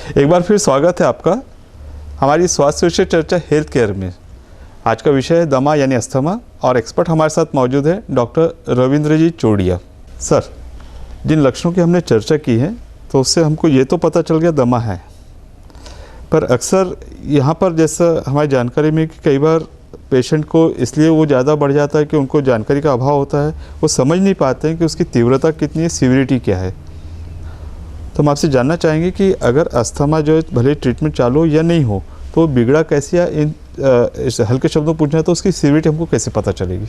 एक बार फिर स्वागत है आपका हमारी स्वास्थ्य विषय चर्चा हेल्थ केयर में। आज का विषय है दमा यानी अस्थमा और एक्सपर्ट हमारे साथ मौजूद है डॉक्टर रविंद्रजीत चोड़िया। सर, जिन लक्षणों की हमने चर्चा की है तो उससे हमको ये तो पता चल गया दमा है, पर अक्सर यहाँ पर जैसा हमारी जानकारी में कि कई बार पेशेंट को इसलिए वो ज़्यादा बढ़ जाता है कि उनको जानकारी का अभाव होता है, वो समझ नहीं पाते हैं कि उसकी तीव्रता कितनी है, सीवियरिटी क्या है। तो हम आपसे जानना चाहेंगे कि अगर अस्थमा जो है भले ट्रीटमेंट चालू हो या नहीं हो तो बिगड़ा कैसे, या इस हल्के शब्दों में पूछना तो उसकी सीवियरिटी हमको कैसे पता चलेगी?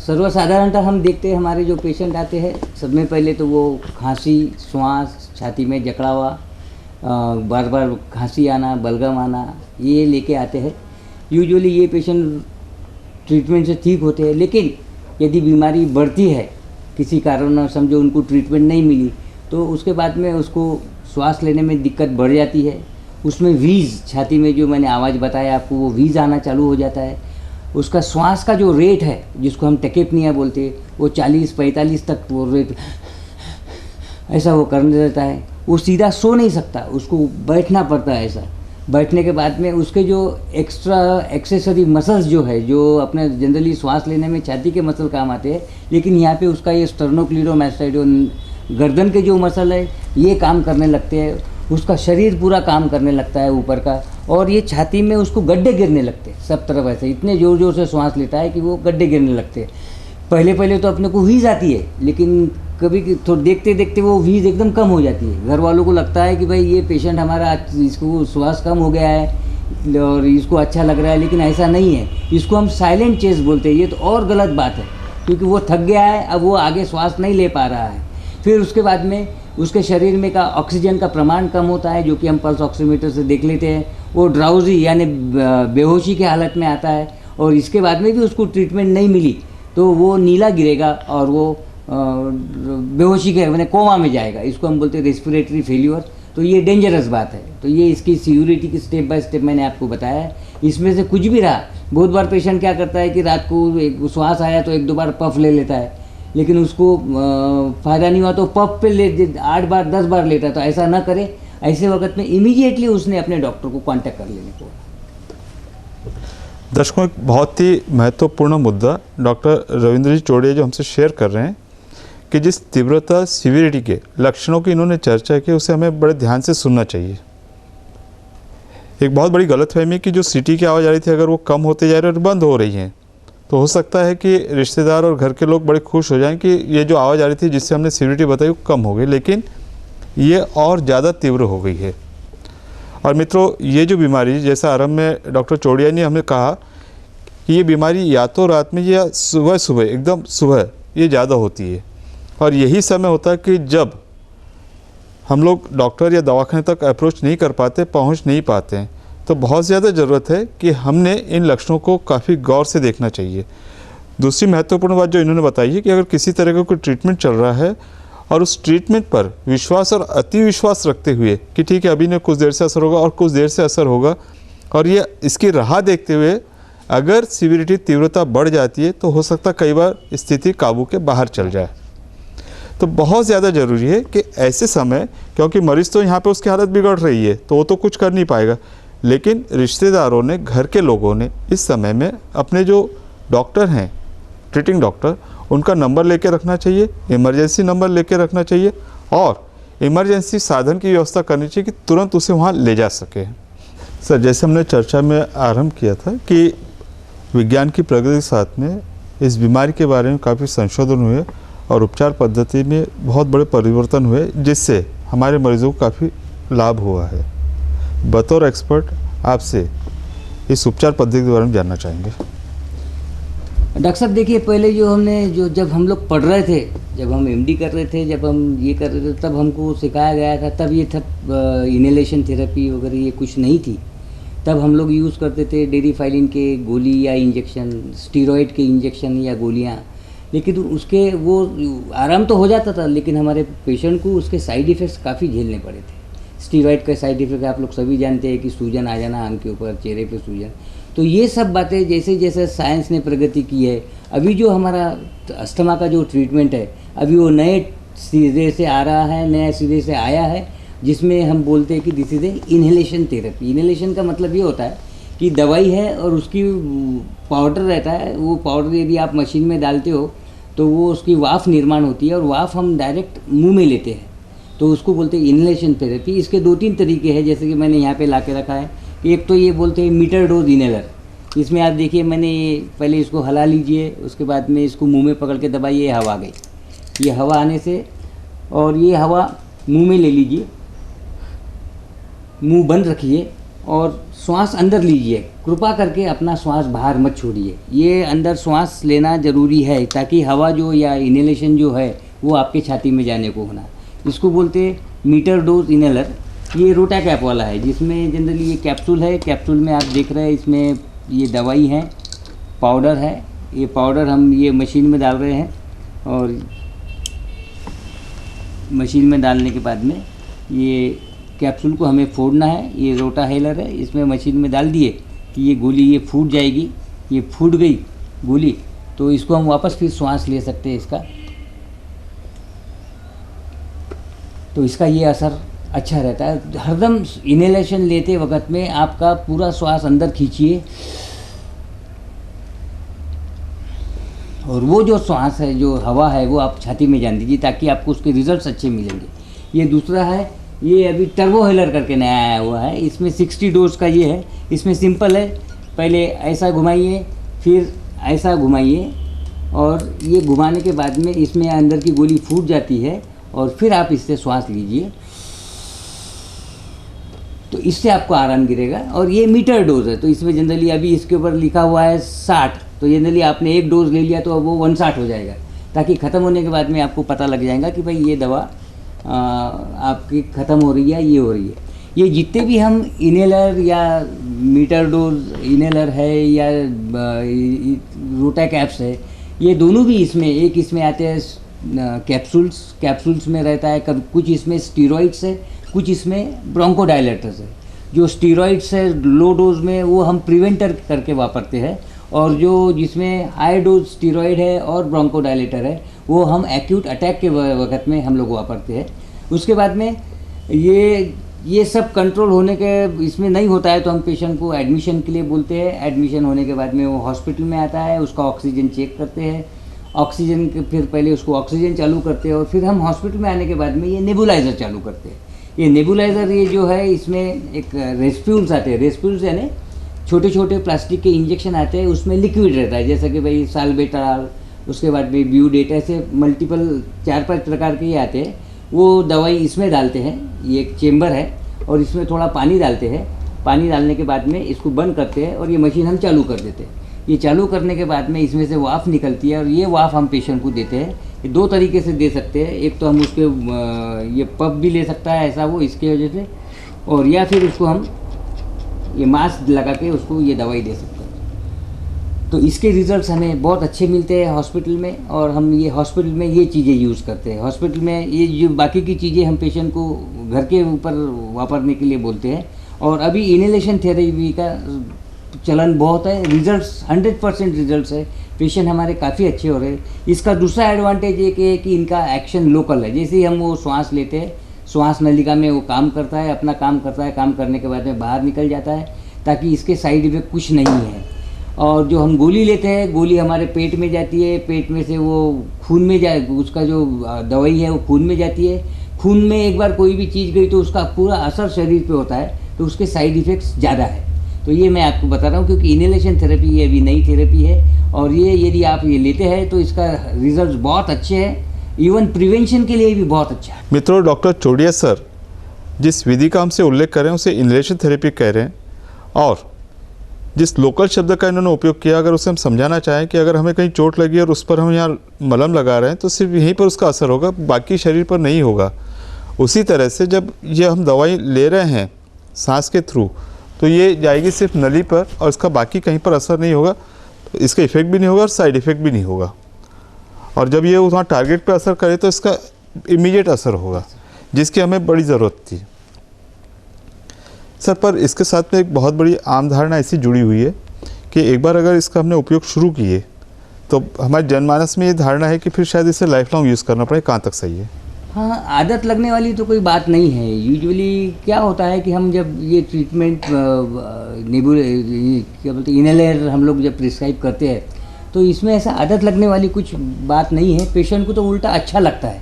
सर्वसाधारणतः हम देखते हैं हमारे जो पेशेंट आते हैं सब में पहले तो वो खांसी, श्वास, छाती में जकड़ा हुआ, बार बार खांसी आना, बलगम आना, ये लेके आते हैं। यूजुअली ये पेशेंट ट्रीटमेंट से ठीक होते हैं, लेकिन यदि बीमारी बढ़ती है किसी कारण समझो उनको ट्रीटमेंट नहीं मिली तो उसके बाद में उसको श्वास लेने में दिक्कत बढ़ जाती है। उसमें वीज़, छाती में जो मैंने आवाज़ बताया आपको, वो वीज़ आना चालू हो जाता है। उसका श्वास का जो रेट है जिसको हम टेकेपनिया बोलते हैं, वो 40-45 तक वो रेट ऐसा वो करने देता है। वो सीधा सो नहीं सकता, उसको बैठना पड़ता है। ऐसा बैठने के बाद में उसके जो एक्स्ट्रा एक्सेसरी मसल्स जो है, जो अपने जनरली श्वास लेने में छाती के मसल काम आते हैं, लेकिन यहाँ पे उसका ये स्टर्नोक्लीरोमास्टाइडो गर्दन के जो मसल है ये काम करने लगते हैं। उसका शरीर पूरा काम करने लगता है ऊपर का, और ये छाती में उसको गड्ढे गिरने लगते हैं सब तरफ। ऐसे इतने ज़ोर ज़ोर से श्वास लेता है कि वो गड्ढे गिरने लगते हैं। पहले तो अपने को वीज़ आती है, लेकिन कभी तो देखते देखते वो वीज़ एकदम कम हो जाती है। घर वालों को लगता है कि भाई ये पेशेंट हमारा, इसको श्वास कम हो गया है और इसको अच्छा लग रहा है, लेकिन ऐसा नहीं है। इसको हम साइलेंट चेस्ट बोलते हैं। ये तो और गलत बात है, क्योंकि वो थक गया है, अब वो आगे श्वास नहीं ले पा रहा है। फिर उसके बाद में उसके शरीर में का ऑक्सीजन का प्रमाण कम होता है, जो कि हम पल्स ऑक्सीमीटर से देख लेते हैं। वो ड्राउजी यानी बेहोशी के हालत में आता है, और इसके बाद में भी उसको ट्रीटमेंट नहीं मिली तो वो नीला गिरेगा और वो बेहोशी के मैंने कोमा में जाएगा। इसको हम बोलते हैं रेस्पिरेटरी फेल्यूर। तो ये डेंजरस बात है। तो ये इसकी सीवियरिटी की स्टेप बाय स्टेप मैंने आपको बताया है। इसमें से कुछ भी रहा, बहुत बार पेशेंट क्या करता है कि रात को एक श्वास आया तो 1-2 बार पफ ले लेता है, लेकिन उसको फ़ायदा नहीं हुआ तो पफ पे 8 बार 10 बार लेता है। तो ऐसा ना करे। ऐसे वक्त में इमीडिएटली उसने अपने डॉक्टर को कांटेक्ट कर लेने को। दर्शकों, एक बहुत ही महत्वपूर्ण मुद्दा डॉक्टर रविंद्रजीत चोड़िया जो हमसे शेयर कर रहे हैं कि जिस तीव्रता सीवियरिटी के लक्षणों की इन्होंने चर्चा की, उसे हमें बड़े ध्यान से सुनना चाहिए। एक बहुत बड़ी गलतफहमी है कि जो सीटी की आवाज़ आ रही थी अगर वो कम होते जा रही है और बंद हो रही हैं तो हो सकता है कि रिश्तेदार और घर के लोग बड़े खुश हो जाएं कि ये जो आवाज़ आ रही थी जिससे हमने सीवियरिटी बताई वो कम हो गई, लेकिन ये और ज़्यादा तीव्र हो गई है। और मित्रों, ये जो बीमारी, जैसा आरंभ में डॉक्टर चोड़िया ने हमें कहा कि ये बीमारी या तो रात में या सुबह एकदम सुबह ये ज़्यादा होती है, और यही समय होता है कि जब हम लोग डॉक्टर या दवाखाने तक अप्रोच नहीं कर पाते, पहुंच नहीं पाते हैं। तो बहुत ज़्यादा ज़रूरत है कि हमने इन लक्षणों को काफ़ी गौर से देखना चाहिए। दूसरी महत्वपूर्ण बात जो इन्होंने बताई है कि अगर किसी तरह का कोई ट्रीटमेंट चल रहा है और उस ट्रीटमेंट पर विश्वास और अति विश्वास रखते हुए कि ठीक है अभी ने कुछ देर से असर होगा और कुछ देर से असर होगा, और ये इसकी राह देखते हुए अगर सीवियरिटी तीव्रता बढ़ जाती है तो हो सकता है कई बार स्थिति काबू के बाहर चल जाए। तो बहुत ज़्यादा ज़रूरी है कि ऐसे समय, क्योंकि मरीज़ तो यहाँ पे उसकी हालत बिगड़ रही है तो वो तो कुछ कर नहीं पाएगा, लेकिन रिश्तेदारों ने, घर के लोगों ने इस समय में अपने जो डॉक्टर हैं, ट्रीटिंग डॉक्टर, उनका नंबर लेके रखना चाहिए, इमरजेंसी नंबर लेके रखना चाहिए, और इमरजेंसी साधन की व्यवस्था करनी चाहिए कि तुरंत उसे वहाँ ले जा सके। सर, जैसे हमने चर्चा में आरंभ किया था कि विज्ञान की प्रगति के साथ में इस बीमारी के बारे में काफ़ी संशोधन हुए और उपचार पद्धति में बहुत बड़े परिवर्तन हुए, जिससे हमारे मरीजों को काफ़ी लाभ हुआ है। बतौर एक्सपर्ट आपसे इस उपचार पद्धति के बारे में जानना चाहेंगे। डॉक्टर साहब देखिए, पहले जब हम लोग पढ़ रहे थे, जब हम एमडी कर रहे थे, जब हम ये कर रहे थे, तब हमको सिखाया गया था, तब ये सब इनहेलेशन थेरेपी वगैरह ये कुछ नहीं थी। तब हम लोग यूज़ करते थे डेरिफाइलिन के गोली या इंजेक्शन, स्टीरॉयड के इंजेक्शन या गोलियाँ, लेकिन उसके वो आराम तो हो जाता था, लेकिन हमारे पेशेंट को उसके साइड इफ़ेक्ट्स काफ़ी झेलने पड़े थे। स्टीरॉयड का साइड इफेक्ट आप लोग सभी जानते हैं कि सूजन आ जाना आंख के ऊपर, चेहरे पे सूजन। तो ये सब बातें जैसे जैसे साइंस ने प्रगति की है, अभी जो हमारा अस्थमा का जो ट्रीटमेंट है अभी वो नए सिरे से आ रहा है, नए सिरे से आया है, जिसमें हम बोलते हैं कि this is a inhalation therapy. Inhalation का मतलब ये होता है कि दवाई है और उसकी पाउडर रहता है, वो पाउडर यदि आप मशीन में डालते हो तो वो उसकी वाफ निर्माण होती है और वाफ हम डायरेक्ट मुंह में लेते हैं, तो उसको बोलते हैं इन्हेलेशन थेरेपी। इसके 2-3 तरीके हैं, जैसे कि मैंने यहाँ पे ला के रखा है। एक तो ये बोलते हैं मीटर डोज इनहेलर। इसमें आप देखिए, मैंने पहले इसको हिला लीजिए, उसके बाद में इसको मुंह में पकड़ के दबाइए, ये हवा आ गई। ये हवा आने से, और ये हवा मुंह में ले लीजिए, मुंह बंद रखिए और श्वास अंदर लीजिए। कृपा करके अपना श्वास बाहर मत छोड़िए। ये अंदर श्वास लेना ज़रूरी है ताकि हवा जो या इन्हेलेशन जो है वो आपके छाती में जाने को होना। इसको बोलते हैं मीटर डोज इनहेलर। ये रोटा कैप वाला है, जिसमें जनरली ये कैप्सूल है। कैप्सूल में आप देख रहे हैं इसमें ये दवाई है, पाउडर है। ये पाउडर हम ये मशीन में डाल रहे हैं और मशीन में डालने के बाद में ये कैप्सूल को हमें फोड़ना है। ये रोटा हेलर है, इसमें मशीन में डाल दिए कि ये गोली ये फूट जाएगी। ये फूट गई गोली तो इसको हम वापस फिर श्वास ले सकते हैं इसका। तो इसका ये असर अच्छा रहता है। हरदम इन्हेलेशन लेते वक्त में आपका पूरा श्वास अंदर खींचिए और वो जो श्वास है, जो हवा है, वो आप छाती में जान दीजिए ताकि आपको उसके रिजल्ट्स अच्छे मिलेंगे। ये दूसरा है, ये अभी टर्बो हेलर करके नया आया हुआ है। इसमें 60 डोज का ये है। इसमें सिंपल है, पहले ऐसा घुमाइए, फिर ऐसा घुमाइए और ये घुमाने के बाद में इसमें अंदर की गोली फूट जाती है और फिर आप इससे श्वास लीजिए, तो इससे आपको आराम गिरेगा। और ये मीटर डोज है, तो इसमें जनरली अभी इसके ऊपर लिखा हुआ है 60, तो जनरली आपने एक डोज ले लिया तो अब वो 160 हो जाएगा, ताकि ख़त्म होने के बाद में आपको पता लग जाएगा कि भाई ये दवा आपकी ख़त्म हो रही है, ये हो रही है। ये जितने भी हम इनहेलर या मीटर डोज इनहेलर है या रोटा कैप्स है, ये दोनों भी इसमें एक इसमें आते हैं कैप्सूल्स में रहता है। कभी कुछ इसमें स्टीरॉइड्स है, कुछ इसमें ब्रोंकोडायलेटर्स है। जो स्टीरॉइड्स है लो डोज में वो हम प्रिवेंटर करके वापरते हैं, और जो जिसमें हाई डोज स्टीरॉइड है और ब्रोंकोडायलेटर है वो हम एक्यूट अटैक के वक्त में हम लोग वापरते हैं। उसके बाद में ये सब कंट्रोल होने के इसमें नहीं होता है तो हम पेशेंट को एडमिशन के लिए बोलते हैं। एडमिशन होने के बाद में वो हॉस्पिटल में आता है, उसका ऑक्सीजन चेक करते हैं। ऑक्सीजन के फिर पहले उसको ऑक्सीजन चालू करते हैं और फिर हम हॉस्पिटल में आने के बाद में ये नेबुलाइज़र चालू करते हैं। ये नेबुलाइज़र ये जो है, इसमें एक रेस्प्यूल्स आते हैं। रेस्प्यूल्स यानी छोटे छोटे प्लास्टिक के इंजेक्शन आते हैं, उसमें लिक्विड रहता है, जैसा कि भाई साल्बेटाल, उसके बाद में ब्यूडेट, ऐसे मल्टीपल 4-5 प्रकार के ये आते हैं। वो दवाई इसमें डालते हैं। ये एक चेम्बर है और इसमें थोड़ा पानी डालते हैं। पानी डालने के बाद में इसको बंद करते हैं और ये मशीन हम चालू कर देते हैं। ये चालू करने के बाद में इसमें से वाफ निकलती है और ये वाफ हम पेशेंट को देते हैं। ये 2 तरीके से दे सकते हैं। एक तो हम उसके ये पफ भी ले सकता है ऐसा वो इसके वजह से, और या फिर उसको हम ये मास्क लगा के उसको ये दवाई दे सकते हैं। तो इसके रिजल्ट्स हमें बहुत अच्छे मिलते हैं हॉस्पिटल में, और हम ये हॉस्पिटल में ये चीज़ें यूज़ करते हैं। हॉस्पिटल में ये जो बाकी की चीज़ें हम पेशेंट को घर के ऊपर वापरने के लिए बोलते हैं। और अभी इन्हेलेशन थेरेपी का चलन बहुत है। रिजल्ट्स 100% रिजल्ट्स है। पेशेंट हमारे काफ़ी अच्छे हो रहे हैं। इसका दूसरा एडवांटेज ये कि इनका एक्शन लोकल है। जैसे ही हम वो श्वास लेते हैं, श्वास नलिका में वो काम करता है, अपना काम करता है, काम करने के बाद में बाहर निकल जाता है, ताकि इसके साइड इफेक्ट कुछ नहीं है। और जो हम गोली लेते हैं, गोली हमारे पेट में जाती है, पेट में से वो खून में जाए, उसका जो दवाई है वो खून में जाती है। खून में एक बार कोई भी चीज़ गई तो उसका पूरा असर शरीर पे होता है, तो उसके साइड इफ़ेक्ट्स ज़्यादा है। तो ये मैं आपको बता रहा हूँ, क्योंकि इन्हेलेशन थेरेपी ये अभी नई थेरेपी है, और ये यदि आप ये लेते हैं तो इसका रिजल्ट बहुत अच्छे हैं। इवन प्रिवेंशन के लिए भी बहुत अच्छा है। मित्रों, डॉक्टर चोड़िया सर जिस विधि का हमसे उल्लेख कर रहे हैं उसे इन्हेलेशन थेरेपी कह रहे हैं, और जिस लोकल शब्द का इन्होंने उपयोग किया, अगर उसे हम समझाना चाहें कि अगर हमें कहीं चोट लगी और उस पर हम यहाँ मलहम लगा रहे हैं तो सिर्फ यहीं पर उसका असर होगा, बाकी शरीर पर नहीं होगा। उसी तरह से जब ये हम दवाई ले रहे हैं सांस के थ्रू, तो ये जाएगी सिर्फ नली पर और इसका बाकी कहीं पर असर नहीं होगा, तो इसका इफेक्ट भी नहीं होगा और साइड इफेक्ट भी नहीं होगा। और जब ये वहाँ टारगेट पर असर करे तो इसका इमीडिएट असर होगा, जिसकी हमें बड़ी ज़रूरत थी। सर, पर इसके साथ में एक बहुत बड़ी आम धारणा ऐसी जुड़ी हुई है कि एक बार अगर इसका हमने उपयोग शुरू किए तो हमारे जनमानस में ये धारणा है कि फिर शायद इसे लाइफ लॉन्ग यूज़ करना पड़े। कहाँ तक सही है? हाँ, आदत लगने वाली तो कोई बात नहीं है। यूजुअली क्या होता है कि हम जब ये ट्रीटमेंट क्या बोलते हैं इनहेलर हम लोग जब प्रिस्क्राइब करते हैं तो इसमें ऐसा आदत लगने वाली कुछ बात नहीं है। पेशेंट को तो उल्टा अच्छा लगता है।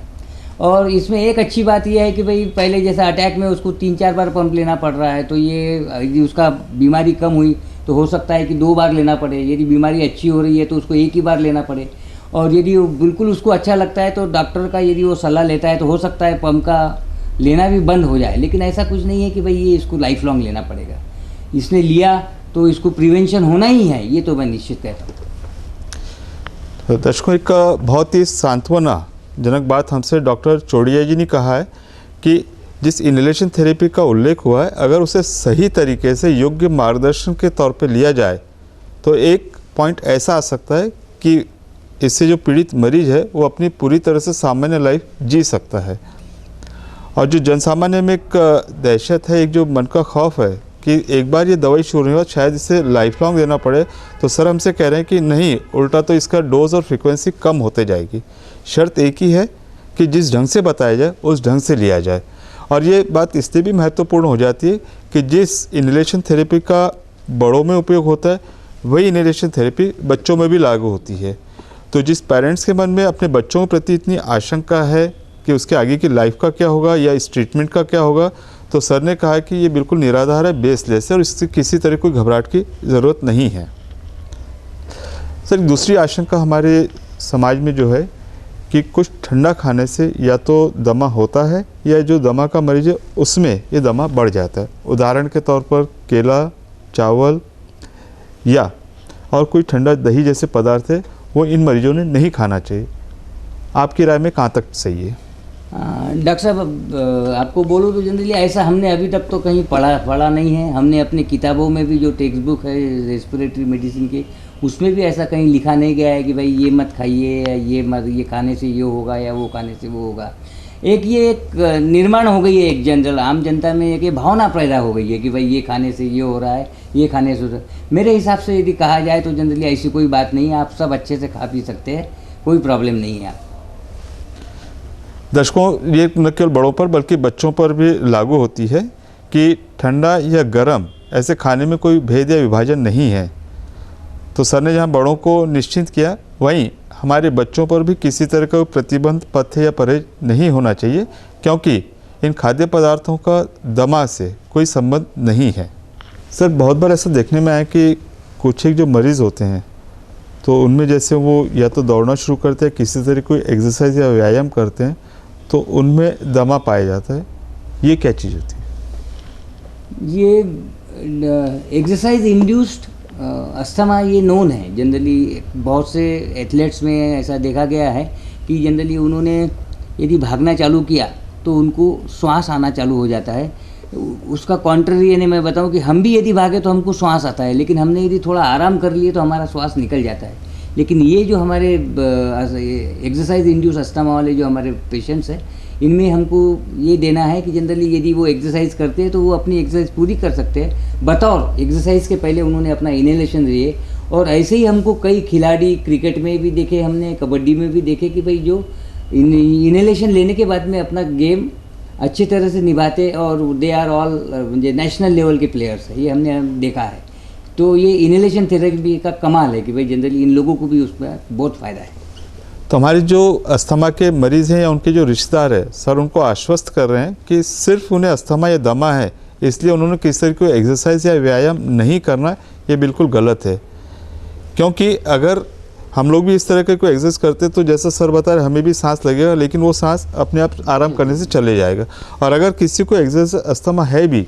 और इसमें एक अच्छी बात यह है कि भाई पहले जैसा अटैक में उसको 3-4 बार पंप लेना पड़ रहा है, तो ये यदि उसका बीमारी कम हुई तो हो सकता है कि 2 बार लेना पड़े। यदि बीमारी अच्छी हो रही है तो उसको 1 ही बार लेना पड़े। और यदि वो बिल्कुल उसको अच्छा लगता है तो डॉक्टर का यदि वो सलाह लेता है तो हो सकता है पंप का लेना भी बंद हो जाए। लेकिन ऐसा कुछ नहीं है कि भाई ये इसको लाइफ लॉन्ग लेना पड़ेगा। इसने लिया तो इसको प्रिवेंशन होना ही है, ये तो मैं निश्चित कहता हूँ। तो दर्शकों, एक बहुत ही सांत्वनाजनक बात हमसे डॉक्टर चोड़िया जी ने कहा है कि जिस इनहेलेशन थेरेपी का उल्लेख हुआ है, अगर उसे सही तरीके से योग्य मार्गदर्शन के तौर पे लिया जाए तो एक पॉइंट ऐसा आ सकता है कि इससे जो पीड़ित मरीज है वो अपनी पूरी तरह से सामान्य लाइफ जी सकता है। और जो जनसामान्य में एक दहशत है, एक जो मन का खौफ है कि एक बार ये दवाई शुरू हुई शायद इसे लाइफ लॉन्ग देना पड़े, तो सर हमसे कह रहे हैं कि नहीं, उल्टा तो इसका डोज और फ्रिक्वेंसी कम होते जाएगी। शर्त एक ही है कि जिस ढंग से बताया जाए उस ढंग से लिया जाए। और ये बात इसलिए भी महत्वपूर्ण हो जाती है कि जिस इनहेलेशन थेरेपी का बड़ों में उपयोग होता है वही इनहेलेशन थेरेपी बच्चों में भी लागू होती है। तो जिस पेरेंट्स के मन में अपने बच्चों के प्रति इतनी आशंका है कि उसके आगे की लाइफ का क्या होगा या इस ट्रीटमेंट का क्या होगा, तो सर ने कहा कि ये बिल्कुल निराधार है, बेसलेस है और इससे किसी तरह कोई घबराहट की ज़रूरत नहीं है। सर, दूसरी आशंका हमारे समाज में जो है कि कुछ ठंडा खाने से या तो दमा होता है या जो दमा का मरीज है उसमें ये दमा बढ़ जाता है। उदाहरण के तौर पर केला, चावल या और कोई ठंडा दही जैसे पदार्थ है वो इन मरीजों ने नहीं खाना चाहिए। आपकी राय में कहाँ तक सही है? डॉक्टर साहब, आपको बोलूँ तो जनरली ऐसा हमने अभी तक तो कहीं पढ़ा नहीं है। हमने अपने किताबों में भी जो टेक्स्ट बुक है रेस्पिरेटरी मेडिसिन के, उसमें भी ऐसा कहीं लिखा नहीं गया है कि भाई ये मत खाइए या ये खाने से ये होगा या वो खाने से वो होगा। एक निर्माण हो गई है, एक जनरल आम जनता में एक भावना पैदा हो गई है कि भाई ये खाने से ये हो रहा है, ये खाने से हो रहा है। मेरे हिसाब से यदि कहा जाए तो जनरली ऐसी कोई बात नहीं है। आप सब अच्छे से खा पी सकते हैं, कोई प्रॉब्लम नहीं है। आप दर्शकों, ये न केवल बड़ों पर बल्कि बच्चों पर भी लागू होती है कि ठंडा या गर्म ऐसे खाने में कोई भेद या विभाजन नहीं है। तो सर ने जहाँ बड़ों को निश्चिंत किया, वहीं हमारे बच्चों पर भी किसी तरह का प्रतिबंध, पथ्य या परहेज नहीं होना चाहिए, क्योंकि इन खाद्य पदार्थों का दमा से कोई संबंध नहीं है। सर, बहुत बार ऐसा देखने में आया कि कुछ एक जो मरीज़ होते हैं तो उनमें जैसे वो या तो दौड़ना शुरू करते हैं, किसी तरह कोई एक्सरसाइज या व्यायाम करते हैं तो उनमें दमा पाया जाता है। ये क्या चीज़ होती है? ये एक्सरसाइज इंड्यूस्ड अस्थमा ये नोन है। जनरली बहुत से एथलेट्स में ऐसा देखा गया है कि जनरली उन्होंने यदि भागना चालू किया तो उनको श्वास आना चालू हो जाता है। उसका कॉन्ट्ररी यानी मैं बताऊं कि हम भी यदि भागे तो हमको श्वास आता है, लेकिन हमने यदि थोड़ा आराम कर लिए तो हमारा श्वास निकल जाता है। लेकिन ये जो हमारे एक्सरसाइज इंड्यूस अस्थमा वाले जो हमारे पेशेंट्स हैं, इनमें हमको ये देना है कि जनरली यदि वो एक्सरसाइज करते हैं तो वो अपनी एक्सरसाइज पूरी कर सकते हैं। बतौर एक्सरसाइज के पहले उन्होंने अपना इनहेलेशन लिए। और ऐसे ही हमको कई खिलाड़ी क्रिकेट में भी देखे, हमने कबड्डी में भी देखे कि भाई जो इनहेलेशन लेने के बाद में अपना गेम अच्छी तरह से निभाते और they are all national level के प्लेयर्स है। ये हमने देखा है। तो ये इनहेलेशन थेरेपी का कमाल है कि भाई जनरली इन लोगों को भी उसमें बहुत फ़ायदा है। तो हमारे जो अस्थमा के मरीज़ हैं या उनके जो रिश्तेदार हैं, सर उनको आश्वस्त कर रहे हैं कि सिर्फ उन्हें अस्थमा या दमा है इसलिए उन्होंने किसी तरह की एक्सरसाइज या व्यायाम नहीं करना, ये बिल्कुल गलत है। क्योंकि अगर हम लोग भी इस तरह के कोई एक्सरसाइज करते तो जैसा सर बता रहे हमें भी सांस लगेगा, लेकिन वो सांस अपने आप आराम करने से चले जाएगा। और अगर किसी को एक्सरसाइज अस्थमा है भी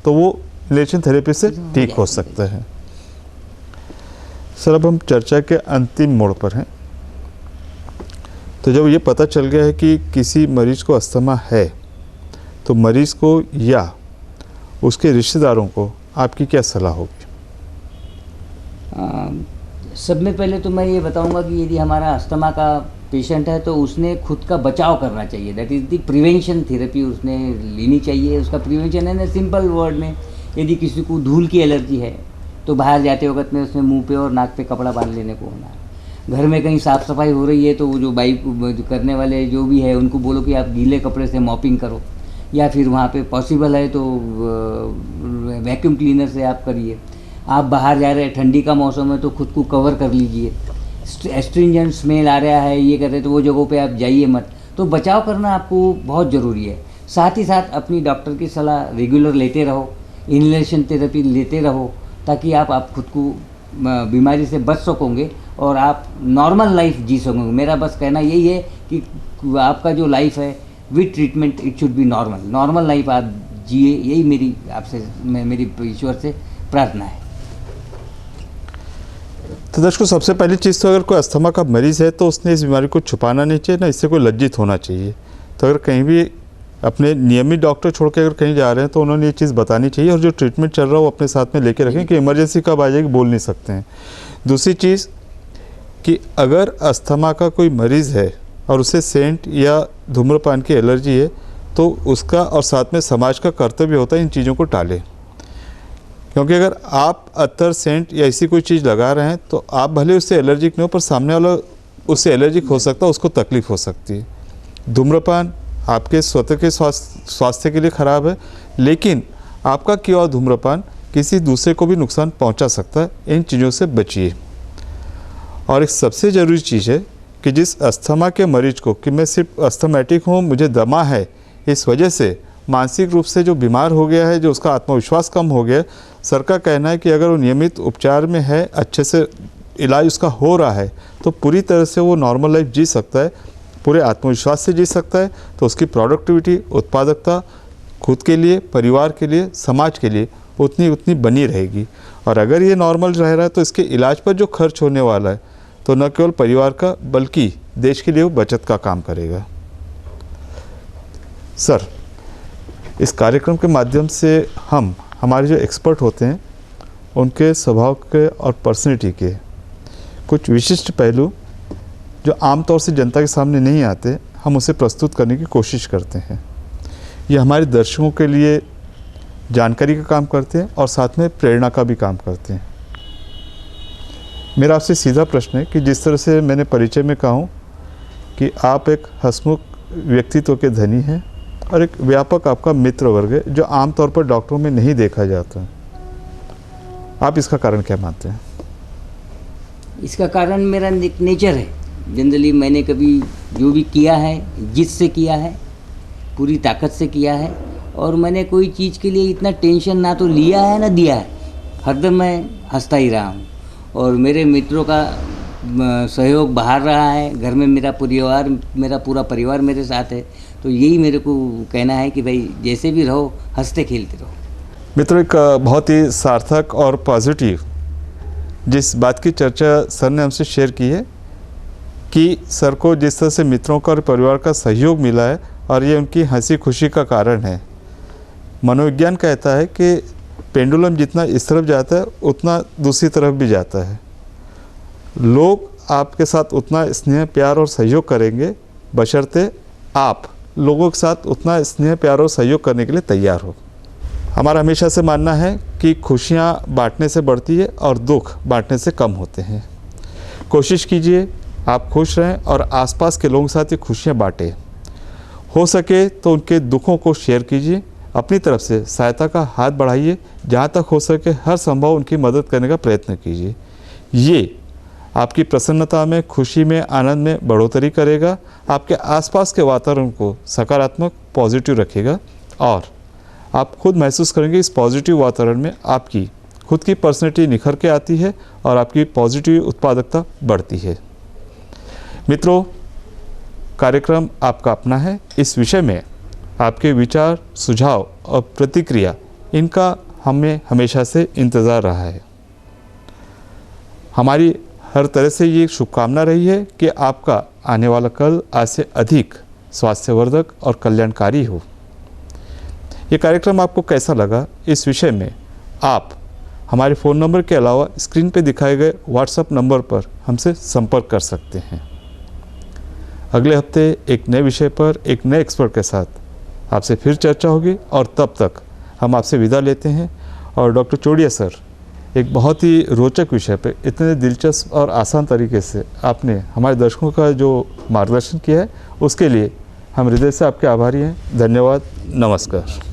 तो वो इनहेलेशन थेरेपी से ठीक हो सकता है। सर, अब हम चर्चा के अंतिम मोड़ पर हैं। तो जब ये पता चल गया है कि किसी मरीज को अस्थमा है तो मरीज को या उसके रिश्तेदारों को आपकी क्या सलाह होगी? सब में पहले तो मैं ये बताऊंगा कि यदि हमारा अस्थमा का पेशेंट है तो उसने खुद का बचाव करना चाहिए। That is the prevention therapy उसने लेनी चाहिए। उसका प्रिवेंशन है ना, सिंपल वर्ड में, यदि किसी को धूल की एलर्जी है तो बाहर जाते वक्त में उसमें मुंह पे और नाक पे कपड़ा बांध लेने को होना। घर में कहीं साफ़ सफाई हो रही है तो वो जो बाइक जो करने वाले जो भी है उनको बोलो कि आप गीले कपड़े से मॉपिंग करो, या फिर वहाँ पे पॉसिबल है तो वैक्यूम क्लीनर से आप करिए। आप बाहर जा रहे हैं, ठंडी का मौसम है तो खुद को कवर कर लीजिए। एस्ट्रिंजेंट स्मेल आ रहा है, ये कर रहे तो वो जगहों पे आप जाइए मत। तो बचाव करना आपको बहुत ज़रूरी है। साथ ही साथ अपनी डॉक्टर की सलाह रेगुलर लेते रहो, इनहेलेशन थेरेपी लेते रहो, ताकि आप खुद को बीमारी से बच सकोगे और आप नॉर्मल लाइफ जी सकोगे। मेरा बस कहना यही है कि आपका जो लाइफ है with treatment it should be normal life आप जिए, यही मेरी आपसे मेरी ईश्वर से प्रार्थना है। तो दर्शकों, सबसे पहली चीज़ तो अगर कोई अस्थमा का मरीज़ है तो उसने इस बीमारी को छुपाना नहीं चाहिए, ना इससे कोई लज्जित होना चाहिए। तो अगर कहीं भी अपने नियमित डॉक्टर छोड़ के अगर कहीं जा रहे हैं तो उन्होंने ये चीज़ बतानी चाहिए, और जो ट्रीटमेंट चल रहा है वो अपने साथ में लेके रखें कि इमरजेंसी कब आ जाएगी बोल नहीं सकते हैं। दूसरी चीज़ कि अगर अस्थमा का कोई मरीज़ है और उसे सेंट या धूम्रपान की एलर्जी है तो उसका और साथ में समाज का कर्तव्य होता है इन चीज़ों को टालें। क्योंकि अगर आप अत्तर, सेंट या ऐसी कोई चीज़ लगा रहे हैं तो आप भले उससे एलर्जिक नहीं हो, पर सामने वाला उससे एलर्जिक हो सकता है, उसको तकलीफ हो सकती है। धूम्रपान आपके स्वतः के स्वास्थ्य के लिए ख़राब है, लेकिन आपका किया हुआ धूम्रपान किसी दूसरे को भी नुकसान पहुंचा सकता है। इन चीज़ों से बचिए। और एक सबसे ज़रूरी चीज़ है कि जिस अस्थमा के मरीज को कि मैं सिर्फ अस्थमेटिक हूँ, मुझे दमा है, इस वजह से मानसिक रूप से जो बीमार हो गया है, जो उसका आत्मविश्वास कम हो गया है, सर का कहना है कि अगर वो नियमित उपचार में है, अच्छे से इलाज उसका हो रहा है, तो पूरी तरह से वो नॉर्मल लाइफ जी सकता है, पूरे आत्मविश्वास से जी सकता है। तो उसकी प्रोडक्टिविटी, उत्पादकता खुद के लिए, परिवार के लिए, समाज के लिए उतनी बनी रहेगी। और अगर ये नॉर्मल रह रहा है तो इसके इलाज पर जो खर्च होने वाला है तो न केवल परिवार का बल्कि देश के लिए वो बचत का काम करेगा। सर, इस कार्यक्रम के माध्यम से हम हमारे जो एक्सपर्ट होते हैं उनके स्वभाव के और पर्सनैलिटी के कुछ विशिष्ट पहलू जो आमतौर से जनता के सामने नहीं आते, हम उसे प्रस्तुत करने की कोशिश करते हैं। ये हमारे दर्शकों के लिए जानकारी का काम करते हैं और साथ में प्रेरणा का भी काम करते हैं। मेरा आपसे सीधा प्रश्न है कि जिस तरह से मैंने परिचय में कहा हूँ कि आप एक हंसमुख व्यक्तित्व के धनी हैं और एक व्यापक आपका मित्र वर्ग है जो आमतौर पर डॉक्टरों में नहीं देखा जाता। आप इसका कारण क्या मानते हैं? इसका कारण मेरा नेचर है। जनरली मैंने कभी जो भी किया है, जिससे किया है, पूरी ताकत से किया है, और मैंने कोई चीज़ के लिए इतना टेंशन ना तो लिया है ना दिया है। हरदम मैं हंसता ही रहा हूँ और मेरे मित्रों का सहयोग बाहर रहा है। घर में मेरा पूरा परिवार मेरे साथ है। तो यही मेरे को कहना है कि भाई जैसे भी रहो, हंसते खेलते रहो। मित्रों, एक बहुत ही सार्थक और पॉजिटिव जिस बात की चर्चा सर ने हमसे शेयर की है कि सर को जिस तरह से मित्रों का और परिवार का सहयोग मिला है और ये उनकी हंसी खुशी का कारण है। मनोविज्ञान कहता है कि पेंडुलम जितना इस तरफ जाता है उतना दूसरी तरफ भी जाता है। लोग आपके साथ उतना स्नेह, प्यार और सहयोग करेंगे बशर्ते आप लोगों के साथ उतना स्नेह, प्यार और सहयोग करने के लिए तैयार हो। हमारा हमेशा से मानना है कि खुशियाँ बांटने से बढ़ती है और दुख बांटने से कम होते हैं। कोशिश कीजिए आप खुश रहें और आसपास के लोगों के साथ ये खुशियाँ बांटें। हो सके तो उनके दुखों को शेयर कीजिए, अपनी तरफ से सहायता का हाथ बढ़ाइए, जहाँ तक हो सके हर संभव उनकी मदद करने का प्रयत्न कीजिए। ये आपकी प्रसन्नता में, खुशी में, आनंद में बढ़ोतरी करेगा, आपके आसपास के वातावरण को सकारात्मक, पॉजिटिव रखेगा और आप खुद महसूस करेंगे इस पॉजिटिव वातावरण में आपकी खुद की पर्सनैलिटी निखर के आती है और आपकी पॉजिटिव उत्पादकता बढ़ती है। मित्रों, कार्यक्रम आपका अपना है। इस विषय में आपके विचार, सुझाव और प्रतिक्रिया, इनका हमें हमेशा से इंतज़ार रहा है। हमारी हर तरह से ये शुभकामना रही है कि आपका आने वाला कल आज से अधिक स्वास्थ्यवर्धक और कल्याणकारी हो। ये कार्यक्रम आपको कैसा लगा, इस विषय में आप हमारे फ़ोन नंबर के अलावा स्क्रीन पे दिखाए गए व्हाट्सएप नंबर पर हमसे संपर्क कर सकते हैं। अगले हफ्ते एक नए विषय पर एक नए एक्सपर्ट के साथ आपसे फिर चर्चा होगी और तब तक हम आपसे विदा लेते हैं और डॉक्टर चोड़िया सर एक बहुत ही रोचक विषय पे इतने दिलचस्प और आसान तरीके से आपने हमारे दर्शकों का जो मार्गदर्शन किया है, उसके लिए हम हृदय से आपके आभारी हैं। धन्यवाद। नमस्कार।